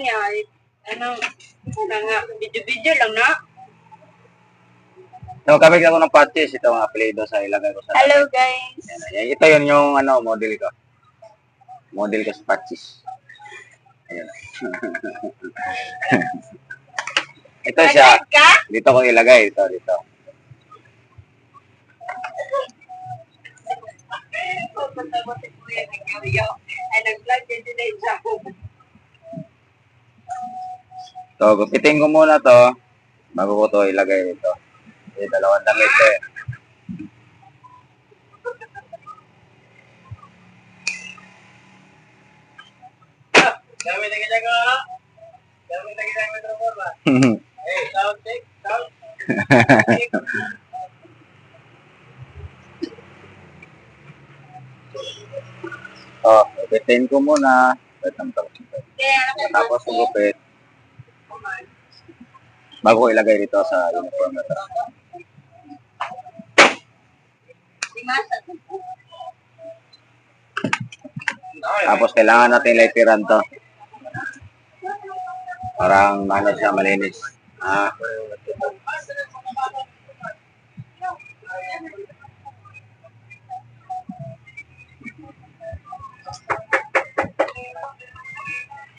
niya, ano, nga, video-video lang na. So, gamit ako ng patches. Ito ang apelido sa ilagay ko sa Hello guys. Yan. Ito yun yung ano, model ko. Model ko sa patches. Ayan. Ito siya. Dito ko ilagay. Dito. So, gupitin ko muna to bago ko to ilagay dito. Dalawang damit eh. Dami na ginagawa. Dami na ginagawa. Hey, sound check. Sound. Oh, gupitin ko muna. Tapos gupit. Bago ko ilagay dito sa uniform na to. Tapos kailangan natin litiran to. Parang ano siya, malinis.